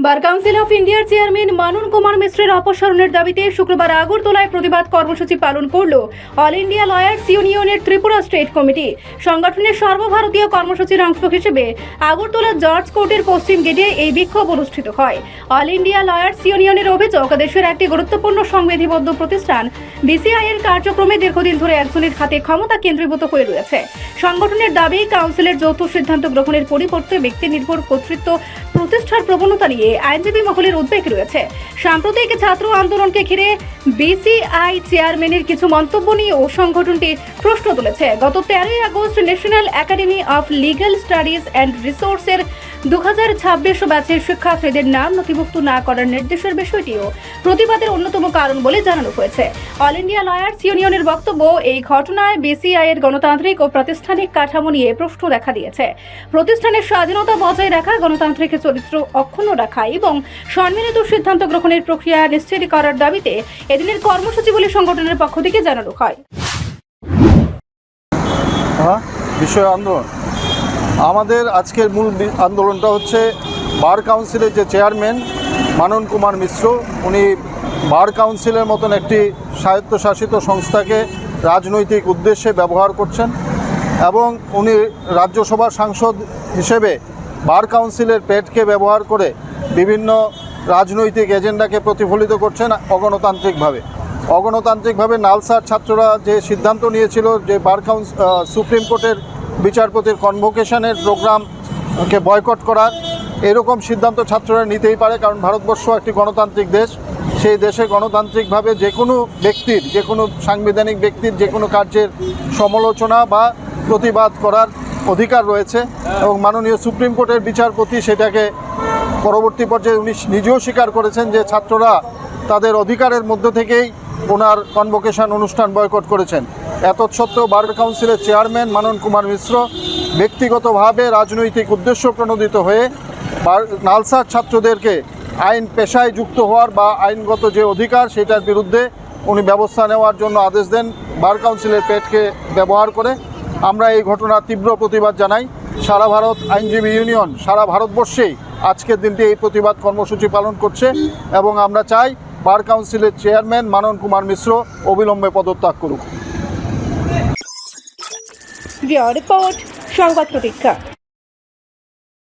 Bar council of ইন্ডিয়ার chairman মানন Kumar মিশ্রের অপসারণের দাবিতে শুক্রবার আগরতলায় প্রতিবাদ কর্মসূচি পালন করল অল ইন্ডিয়া লয়ার্স ইউনিয়নের ত্রিপুরা স্টেট কমিটি। সংগঠনের সর্বভারতীয় কর্মসূচির অংশ হিসেবে আগরতলা জর্জ কোর্টের পশ্চিম গেটে এই বিক্ষোভ অনুষ্ঠিত হয়। অল ইন্ডিয়া লয়ার্স ইউনিয়নের অভিযোগ, দেশের একটি গুরুত্বপূর্ণ সংবিধিবদ্ধ প্রতিষ্ঠান বিসিআই এর কার্যক্রমে দীর্ঘদিন ধরে একজনের হাতে ক্ষমতা কেন্দ্রীভূত হয়ে রয়েছে। সংগঠনের দাবি, কাউন্সিলের যৌথ সিদ্ধান্ত গ্রহণের পরিবর্তে ব্যক্তি নির্ভর কর্তৃত্ব প্রতিষ্ঠার প্রবণতা নিয়ে আইনজীবী মহলের উদ্বেগ রয়েছে। সাম্প্রতিক ছাত্র আন্দোলনকে ঘিরে বিসিআই চেয়ারম্যানের কিছু মন্তব্য নিয়েও সংগঠনটি প্রশ্ন তুলেছে। গত 13 August national academy of legal studies and রিসোর্সের 2026 ব্যাচের শিক্ষার্থীদের নাম নথিভুক্ত না করার নির্দেশের বিষয়টিও প্রতিবাদের অন্যতম কারণ বলে জানানো হয়েছে। অল ইন্ডিয়া লয়ার্স ইউনিয়নের বক্তব্য, এই ঘটনায় বিসিআই এর গণতান্ত্রিক ও প্রাতিষ্ঠানিক কাঠামো নিয়ে প্রশ্ন দেখা দিয়েছে। প্রতিষ্ঠানের স্বাধীনতা বজায় রাখা, গণতান্ত্রিক চরিত্র অক্ষুণ্ণ রাখা এবং সম্মিলিত সিদ্ধান্ত গ্রহণের প্রক্রিয়া নিশ্চিত করার দাবিতে এদিনের কর্মসূচি বলে সংগঠনের পক্ষ থেকে জানানো হয়। বিষয় আন্দোলন, আমাদের আজকের মূল আন্দোলনটা হচ্ছে বার কাউন্সিলের যে চেয়ারম্যান মানন কুমার মিশ্র, উনি বার কাউন্সিলের মতন একটি স্বায়ত্তশাসিত সংস্থাকে রাজনৈতিক উদ্দেশ্যে ব্যবহার করছেন এবং উনি রাজ্যসভার সাংসদ হিসেবে বার কাউন্সিলের পেটকে ব্যবহার করে বিভিন্ন রাজনৈতিক এজেন্ডাকে প্রতিফলিত করছেন অগণতান্ত্রিকভাবে। নালসার ছাত্ররা যে সিদ্ধান্ত নিয়েছিল যে বার সুপ্রিম কোর্টের বিচারপতির কনভোকেশনের প্রোগ্রামকে বয়কট করার, এরকম সিদ্ধান্ত ছাত্ররা নিতেই পারে, কারণ ভারতবর্ষ একটি গণতান্ত্রিক দেশ। সেই দেশে গণতান্ত্রিকভাবে যে কোনো ব্যক্তির, যে কোনো সাংবিধানিক ব্যক্তির যে কোনো কার্যের সমালোচনা বা প্রতিবাদ করার অধিকার রয়েছে এবং মাননীয় সুপ্রিম কোর্টের বিচারপতি সেটাকে পরবর্তী পর্যায়ে উনি নিজেও স্বীকার করেছেন যে ছাত্ররা তাদের অধিকারের মধ্য থেকেই ওনার কনভোকেশন অনুষ্ঠান বয়কট করেছেন। এতৎসত্ত্বেও বার কাউন্সিলের চেয়ারম্যান মানন কুমার মিশ্র ব্যক্তিগতভাবে রাজনৈতিক উদ্দেশ্য প্রণোদিত হয়ে নালসার ছাত্রদেরকে আইন পেশায় যুক্ত হওয়ার বা আইনগত যে অধিকার সেটার বিরুদ্ধে উনি ব্যবস্থা নেওয়ার জন্য আদেশ দেন বার কাউন্সিলের পেটকে ব্যবহার করে। আমরা এই ঘটনার তীব্র প্রতিবাদ জানাই। সারা ভারত আইনজীবী ইউনিয়ন সারা ভারতবর্ষেই আজকের দিনটি এই প্রতিবাদ কর্মসূচি পালন করছে এবং আমরা চাই বার কাউন্সিলের চেয়ারম্যান মানন কুমার মিশ্র অবিলম্বে পদত্যাগ করুক। রিপোর্ট সংবাদ প্রতীক্ষা।